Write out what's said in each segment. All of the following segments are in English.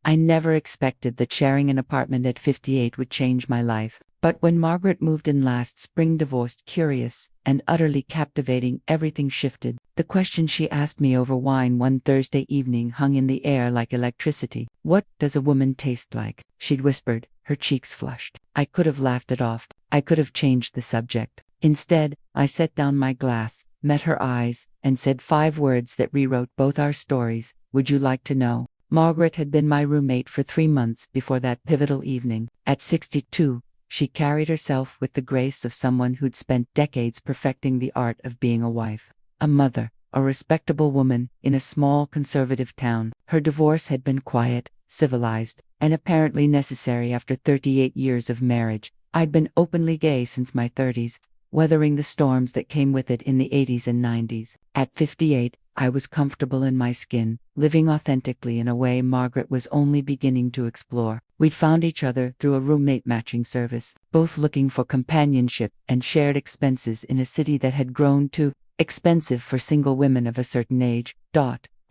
I never expected that sharing an apartment at 58 would change my life. But when Margaret moved in last spring, divorced, curious, and utterly captivating, everything shifted. The question she asked me over wine one Thursday evening hung in the air like electricity. "What does a woman taste like?" she'd whispered, her cheeks flushed. I could have laughed it off. I could have changed the subject. Instead, I set down my glass, met her eyes, and said 5 words that rewrote both our stories. "Would you like to know?" Margaret had been my roommate for 3 months before that pivotal evening. At 62, she carried herself with the grace of someone who'd spent decades perfecting the art of being a wife, a mother, a respectable woman in a small conservative town. Her divorce had been quiet, civilized, and apparently necessary after 38 years of marriage. I'd been openly gay since my 30s, weathering the storms that came with it in the 80s and 90s. At 58, I was comfortable in my skin, living authentically in a way Margaret was only beginning to explore. We'd found each other through a roommate matching service, both looking for companionship and shared expenses in a city that had grown too expensive for single women of a certain age.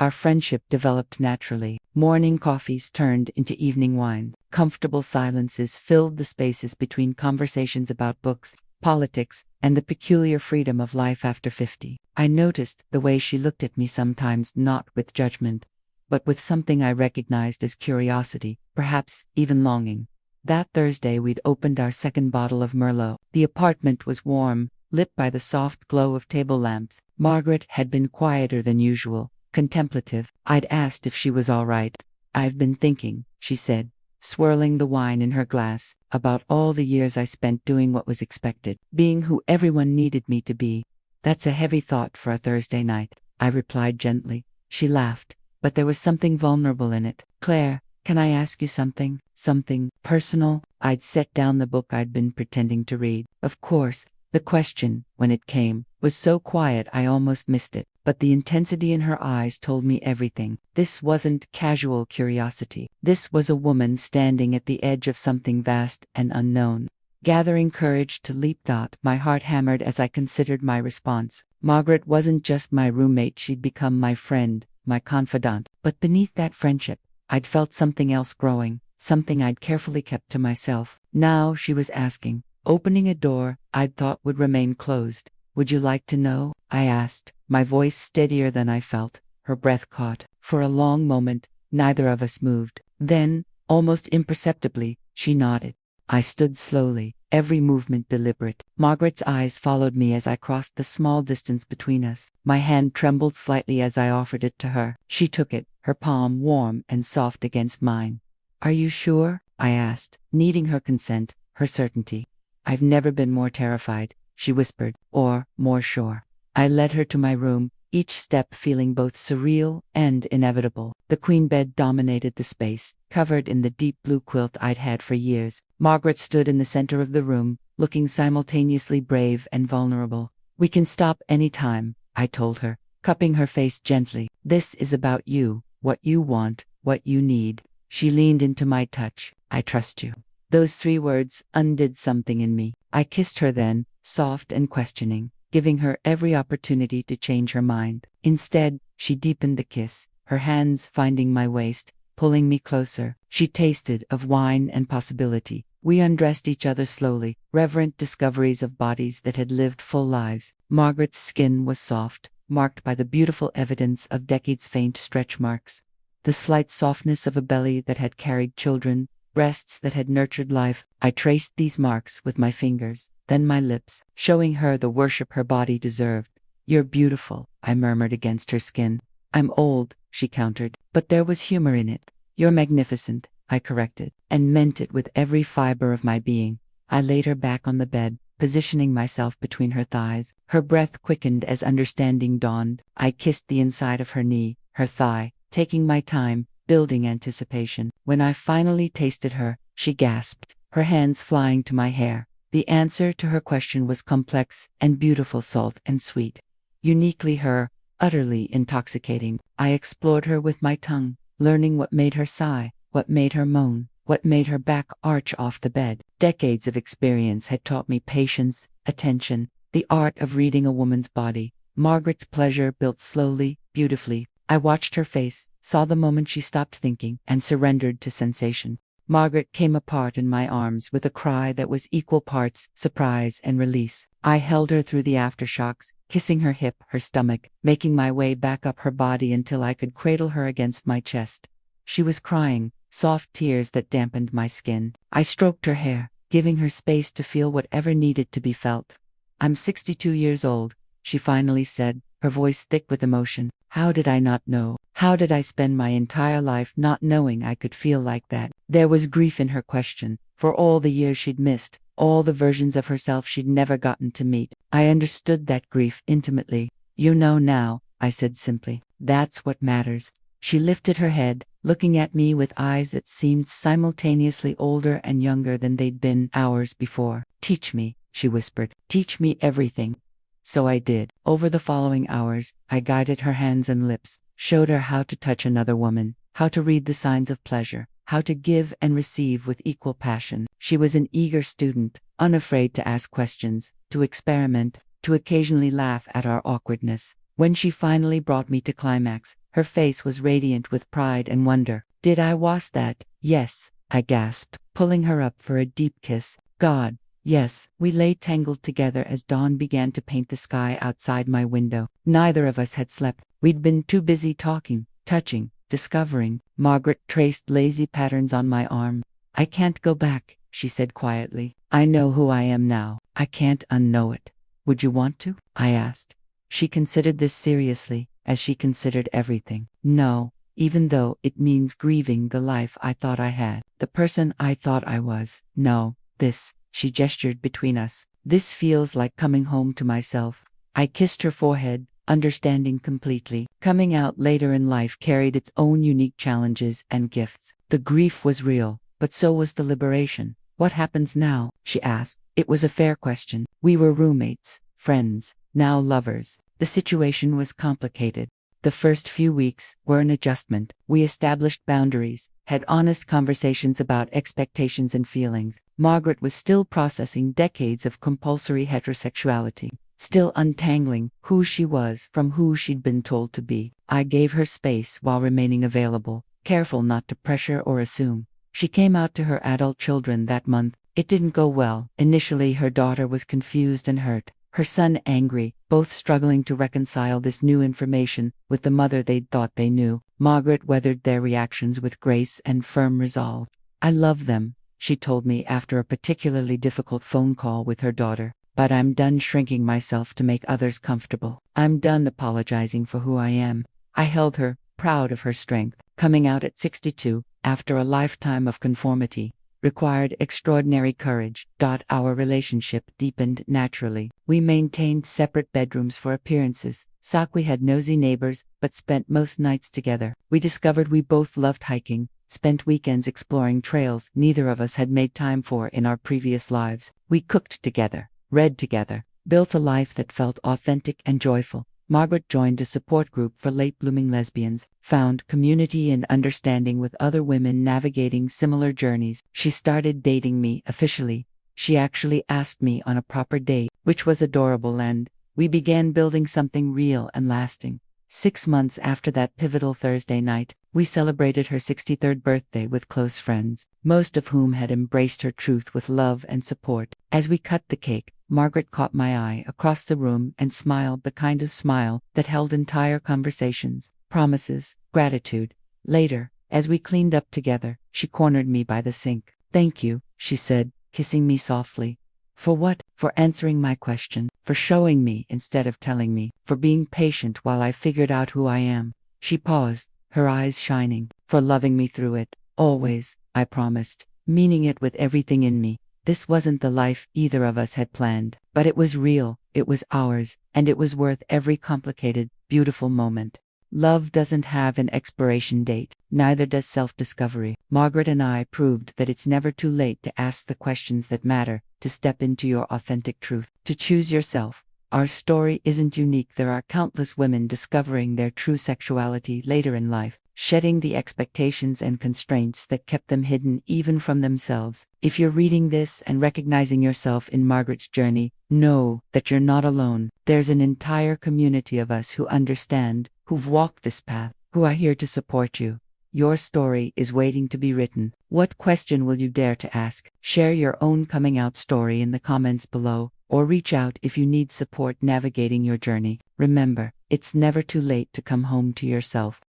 Our friendship developed naturally. Morning coffees turned into evening wines. Comfortable silences filled the spaces between conversations about books, politics, and the peculiar freedom of life after 50. I noticed the way she looked at me sometimes, not with judgment, but with something I recognized as curiosity, perhaps even longing. That Thursday we'd opened our second bottle of Merlot. The apartment was warm, lit by the soft glow of table lamps. Margaret had been quieter than usual, contemplative. I'd asked if she was all right. "I've been thinking," she said, swirling the wine in her glass, "about all the years I spent doing what was expected, being who everyone needed me to be." "That's a heavy thought for a Thursday night," I replied gently. She laughed, but there was something vulnerable in it. "Claire, can I ask you something? Something personal?" I'd set down the book I'd been pretending to read. Of course, the question, when it came, was so quiet I almost missed it, but the intensity in her eyes told me everything. This wasn't casual curiosity. This was a woman standing at the edge of something vast and unknown. Gathering courage to leap. My heart hammered as I considered my response. Margaret wasn't just my roommate, she'd become my friend, my confidant. But beneath that friendship, I'd felt something else growing, something I'd carefully kept to myself. Now she was asking, opening a door I'd thought would remain closed. "Would you like to know?" I asked, my voice steadier than I felt. Her breath caught. For a long moment, neither of us moved. Then, almost imperceptibly, she nodded. I stood slowly, every movement deliberate. Margaret's eyes followed me as I crossed the small distance between us. My hand trembled slightly as I offered it to her. She took it, her palm warm and soft against mine. "Are you sure?" I asked, needing her consent, her certainty. "I've never been more terrified," she whispered, "or more sure." I led her to my room, each step feeling both surreal and inevitable. The queen bed dominated the space, covered in the deep blue quilt I'd had for years. Margaret stood in the center of the room, looking simultaneously brave and vulnerable. "We can stop any time," I told her, cupping her face gently. "This is about you, what you want, what you need." She leaned into my touch. "I trust you." Those 3 words undid something in me. I kissed her then, soft and questioning, giving her every opportunity to change her mind. Instead, she deepened the kiss, her hands finding my waist, pulling me closer. She tasted of wine and possibility. We undressed each other slowly, reverent discoveries of bodies that had lived full lives. Margaret's skin was soft, marked by the beautiful evidence of decades' faint stretch marks. The slight softness of a belly that had carried children, breasts that had nurtured life. I traced these marks with my fingers, then my lips, showing her the worship her body deserved. "You're beautiful," I murmured against her skin. "I'm old," she countered, but there was humor in it. "You're magnificent," I corrected, and meant it with every fiber of my being. I laid her back on the bed, positioning myself between her thighs. Her breath quickened as understanding dawned. I kissed the inside of her knee, her thigh, taking my time, building anticipation. When I finally tasted her, she gasped, her hands flying to my hair. The answer to her question was complex and beautiful, salt and sweet. Uniquely her, utterly intoxicating. I explored her with my tongue, learning what made her sigh, what made her moan, what made her back arch off the bed. Decades of experience had taught me patience, attention, the art of reading a woman's body. Margaret's pleasure built slowly, beautifully, I watched her face, saw the moment she stopped thinking, and surrendered to sensation. Margaret came apart in my arms with a cry that was equal parts surprise and release. I held her through the aftershocks, kissing her hip, her stomach, making my way back up her body until I could cradle her against my chest. She was crying, soft tears that dampened my skin. I stroked her hair, giving her space to feel whatever needed to be felt. "I'm 62 years old," she finally said, her voice thick with emotion. "How did I not know? How did I spend my entire life not knowing I could feel like that?" There was grief in her question, for all the years she'd missed, all the versions of herself she'd never gotten to meet. I understood that grief intimately. "You know now," I said simply. "That's what matters." She lifted her head, looking at me with eyes that seemed simultaneously older and younger than they'd been hours before. "Teach me," she whispered. "Teach me everything." So I did. Over the following hours, I guided her hands and lips, showed her how to touch another woman, how to read the signs of pleasure, how to give and receive with equal passion. She was an eager student, unafraid to ask questions, to experiment, to occasionally laugh at our awkwardness. When she finally brought me to climax, her face was radiant with pride and wonder. "Did I was that?" "Yes," I gasped, pulling her up for a deep kiss. "God, yes." We lay tangled together as dawn began to paint the sky outside my window. Neither of us had slept. We'd been too busy talking, touching, discovering. Margaret traced lazy patterns on my arm. "I can't go back," she said quietly. "I know who I am now. I can't unknow it." "Would you want to?" I asked. She considered this seriously, as she considered everything. "No, even though it means grieving the life I thought I had, the person I thought I was. No, this," she gestured between us, "this feels like coming home to myself." I kissed her forehead, understanding completely. Coming out later in life carried its own unique challenges and gifts. The grief was real, but so was the liberation. "What happens now?" she asked. It was a fair question. We were roommates, friends, now lovers. The situation was complicated. The first few weeks were an adjustment. We established boundaries, had honest conversations about expectations and feelings. Margaret was still processing decades of compulsory heterosexuality, still untangling who she was from who she'd been told to be. I gave her space while remaining available, careful not to pressure or assume. She came out to her adult children that month. It didn't go well. Initially, her daughter was confused and hurt, her son angry, both struggling to reconcile this new information with the mother they'd thought they knew. Margaret weathered their reactions with grace and firm resolve. "I love them," she told me after a particularly difficult phone call with her daughter. "But I'm done shrinking myself to make others comfortable. I'm done apologizing for who I am." I held her, proud of her strength. Coming out at 62, after a lifetime of conformity, required extraordinary courage. Our relationship deepened naturally. We maintained separate bedrooms for appearances. We had nosy neighbors, but spent most nights together. We discovered we both loved hiking, spent weekends exploring trails neither of us had made time for in our previous lives. We cooked together, read together, built a life that felt authentic and joyful. Margaret joined a support group for late-blooming lesbians, found community and understanding with other women navigating similar journeys. She started dating me officially. She actually asked me on a proper date, which was adorable, and we began building something real and lasting. 6 months after that pivotal Thursday night, we celebrated her 63rd birthday with close friends, most of whom had embraced her truth with love and support. As we cut the cake, Margaret caught my eye across the room and smiled the kind of smile that held entire conversations, promises, gratitude. Later, as we cleaned up together, she cornered me by the sink. "Thank you," she said, kissing me softly. "For what?" "For answering my question, for showing me instead of telling me, for being patient while I figured out who I am." She paused, her eyes shining. "For loving me through it, always," I promised, meaning it with everything in me. This wasn't the life either of us had planned, but it was real, it was ours, and it was worth every complicated, beautiful moment. Love doesn't have an expiration date, neither does self-discovery. Margaret and I proved that it's never too late to ask the questions that matter, to step into your authentic truth, to choose yourself. Our story isn't unique. There are countless women discovering their true sexuality later in life, shedding the expectations and constraints that kept them hidden even from themselves. If you're reading this and recognizing yourself in Margaret's journey, know that you're not alone. There's an entire community of us who understand, who've walked this path, who are here to support you. Your story is waiting to be written. What question will you dare to ask? Share your own coming out story in the comments below, or reach out if you need support navigating your journey. Remember, it's never too late to come home to yourself.